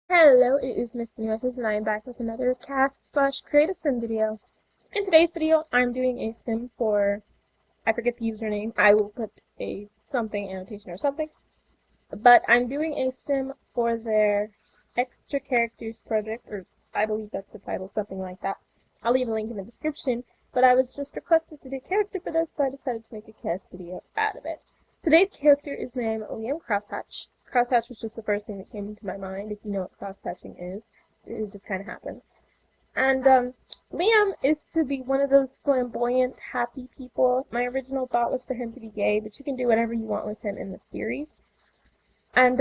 Hello, it is MsSunnyMuffins and I am back with another cast/create a sim video. In today's video, I'm doing a sim for, I forget the username, I will put a something annotation or something, but I'm doing a sim for their extra characters project, or I believe that's the title, something like that. I'll leave a link in the description, but I was just requested to do a character for this, so I decided to make a cast video out of it. Today's character is named Liam Crosshatch. Crosshatch was just the first thing that came into my mind. If you know what cross-hatching is, it just kind of happened. And Liam is to be one of those flamboyant, happy people. My original thought was for him to be gay, but you can do whatever you want with him in the series. And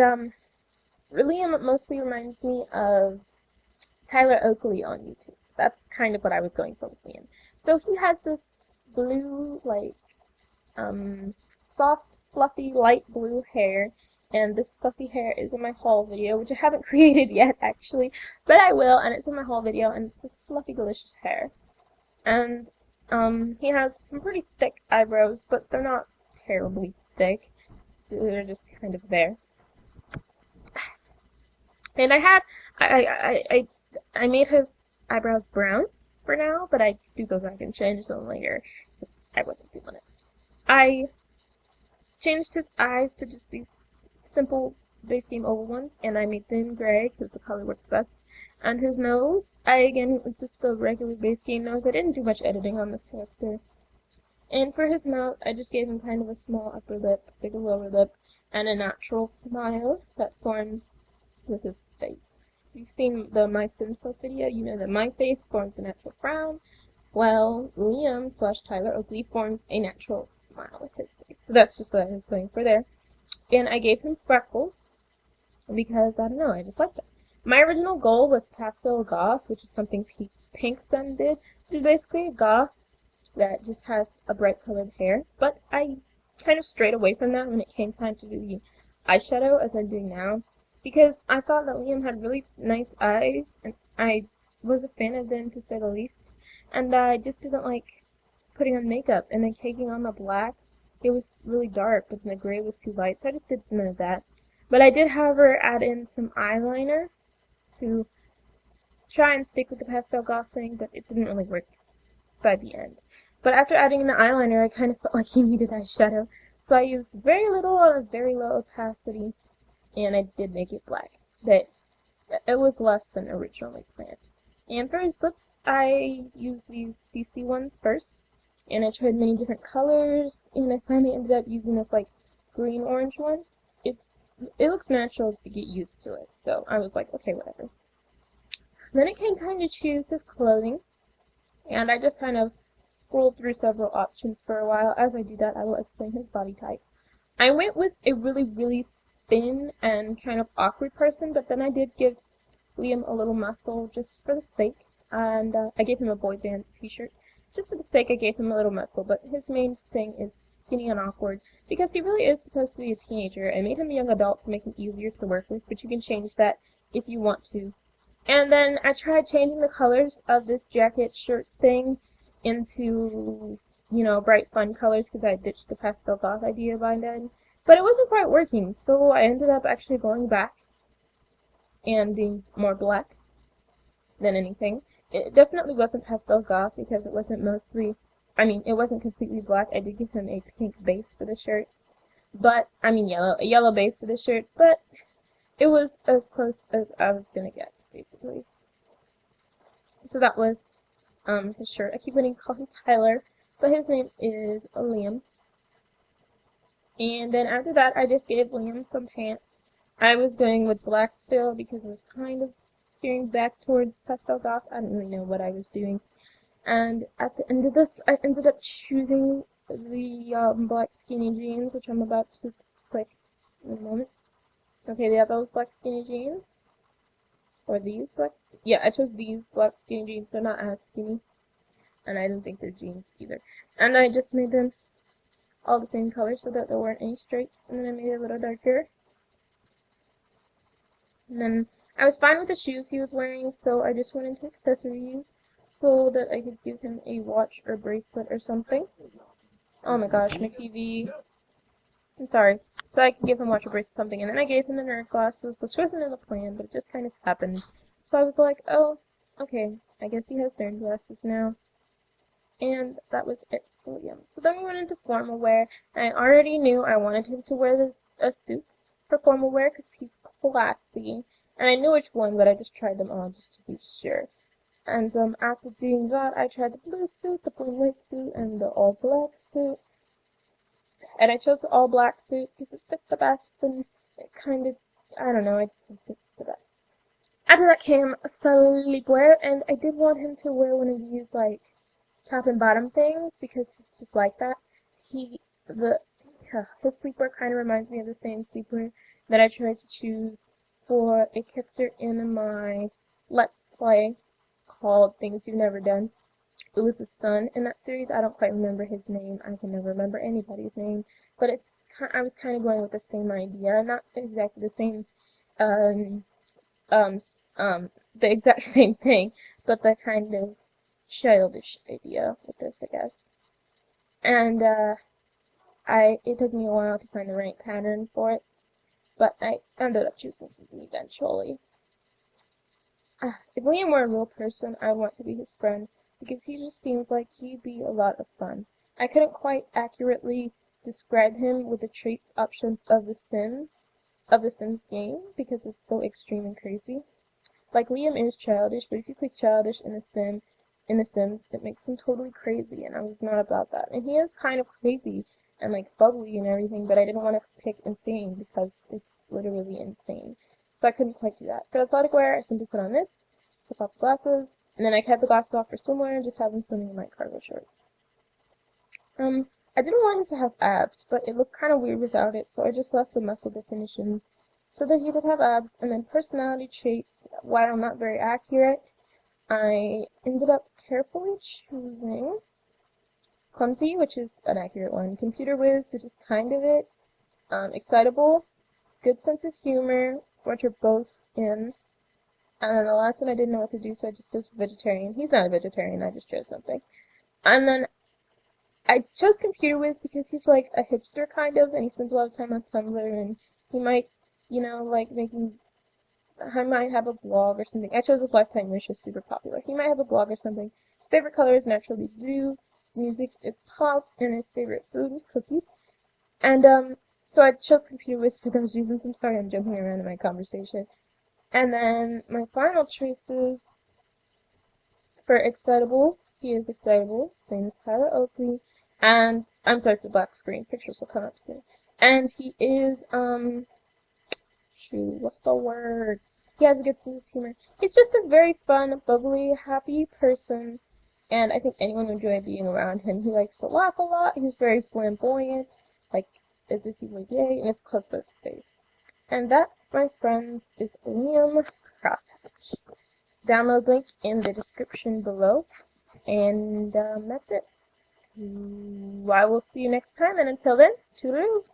Liam mostly reminds me of Tyler Oakley on YouTube. That's kind of what I was going for with Liam. So he has this blue, soft, fluffy, light blue hair. And this fluffy hair is in my haul video, which I haven't created yet, actually, but I will, and it's in my haul video, and it's this fluffy, delicious hair. And, he has some pretty thick eyebrows, but they're not terribly thick. They're just kind of there. And I made his eyebrows brown for now, but I do go back and change them later, because I wasn't feeling it. I changed his eyes to just these simple base game oval ones, and I made them gray because the color works best. And his nose, it's just the regular base game nose. I didn't do much editing on this character. And for his mouth, I just gave him kind of a small upper lip, bigger lower lip, and a natural smile that forms with his face. If you've seen the My Sims video, you know that my face forms a natural frown. Well, Liam/Tyler Oakley forms a natural smile with his face. So that's just what I was going for there. And I gave him freckles because, I don't know, I just liked it. My original goal was pastel goth, which is something Pink Sun did, which is basically a goth that just has a bright colored hair. But I kind of strayed away from that when it came time to do the eyeshadow, as I'm doing now, because I thought that Liam had really nice eyes, and I was a fan of them, to say the least. And I just didn't like putting on makeup, and then taking on the black. It was really dark, but then the gray was too light, so I just did none of that. But I did, however, add in some eyeliner to try and stick with the pastel goth thing, but it didn't really work by the end. But after adding in the eyeliner, I kind of felt like he needed eyeshadow, so I used very little on a very low opacity, and I did make it black. But it was less than originally planned. And for his lips, I used these CC ones first. And I tried many different colors, and I finally ended up using this, green-orange one. It looks natural to get used to it, so I was like, okay, whatever. Then it came time to choose his clothing, and I just kind of scrolled through several options for a while. As I do that, I will explain his body type. I went with a really, really thin and kind of awkward person, but then I did give Liam a little muscle just for the sake, and I gave him a boy band t-shirt. Just for the sake, I gave him a little muscle, but his main thing is skinny and awkward, because he really is supposed to be a teenager. I made him a young adult to make him easier to work with, but you can change that if you want to. And then I tried changing the colors of this jacket shirt thing into, bright fun colors, because I ditched the pastel goth idea by then. But it wasn't quite working, so I ended up actually going back and being more black than anything. It definitely wasn't pastel goth because it wasn't it wasn't completely black. I did give him a pink base for the shirt, a yellow base for the shirt, but it was as close as I was gonna get, basically. So that was, his shirt. I keep wanting to call him Tyler, but his name is Liam. And then after that, I just gave Liam some pants. I was going with black still because it was kind of steering back towards pastel goth. I didn't really know what I was doing. And at the end of this, I ended up choosing the black skinny jeans, which I'm about to click in a moment. Okay, yeah, those black skinny jeans. Or these black? Yeah, I chose these black skinny jeans. They're not as skinny. And I don't think they're jeans either. And I just made them all the same color so that there weren't any stripes. And then I made it a little darker. And then I was fine with the shoes he was wearing, so I just went into accessories so that I could give him a watch or bracelet or something. Oh my gosh, my TV. I'm sorry. so I could give him watch a brace or something. And then I gave him the nerd glasses, which wasn't in the plan, but it just kind of happened. So I was like, oh, okay, I guess he has nerd glasses now. And that was it for Liam. So then we went into formal wear, and I already knew I wanted him to wear a suit for formal wear because he's classy. And I knew which one, but I just tried them on just to be sure. And after doing that, I tried the blue suit, the blue white suit, and the all black suit. And I chose the all black suit because it fit the best, and it kind of, I don't know, I just think it fit the best. After that came sleepwear, and I did want him to wear one of these, like, top and bottom things because he's just like that. His sleepwear kind of reminds me of the same sleepwear that I tried to choose for a character in my Let's Play called Things You've Never Done. It was the son in that series. I don't quite remember his name. I can never remember anybody's name. But I was kind of going with the same idea. Not exactly the same, the exact same thing, but the kind of childish idea with this, I guess. And, it took me a while to find the right pattern for it, but I ended up choosing something eventually. If Liam were a real person, I would want to be his friend, because he just seems like he'd be a lot of fun. I couldn't quite accurately describe him with the traits options of the Sims game, because it's so extreme and crazy. Like, Liam is childish, but if you click childish in The Sims, it makes him totally crazy, and I was not about that. And he is kind of crazy and, like, bubbly and everything, but I didn't want to pick insane because it's literally insane. So I couldn't quite do that. For athletic wear, I simply put on this, took off the glasses, and then I kept the glasses off for swimwear and just have him swimming in my cargo shorts. I didn't want him to have abs, but it looked kind of weird without it, so I just left the muscle definition so that he did have abs. And then personality traits, while not very accurate, I ended up carefully choosing clumsy, which is an accurate one, computer whiz, which is kind of it, excitable, good sense of humor, which are both in, and then the last one I didn't know what to do, so I just chose vegetarian. He's not a vegetarian, I just chose something. And then I chose computer whiz because he's like a hipster kind of, and he spends a lot of time on Tumblr, and he might, like I might have a blog or something. I chose this Lifetime Wish is super popular. He might have a blog or something. His favorite color is naturally blue. His music is pop, and his favorite food is cookies. And so I chose computer whiz for those reasons. I'm sorry I'm jumping around in my conversation. And then my final choices for excitable. He is excitable, same as Tyler Oakley. And I'm sorry for the black screen. Pictures will come up soon. And he is what's the word? He has a good sense of humor. He's just a very fun, bubbly, happy person, and I think anyone would enjoy being around him. He likes to laugh a lot. He's very flamboyant, like as if he were gay, and it's close to his face. And that, my friends, is Liam Crosshatch. Download link in the description below, and that's it. I will see you next time, and until then, toodaloo!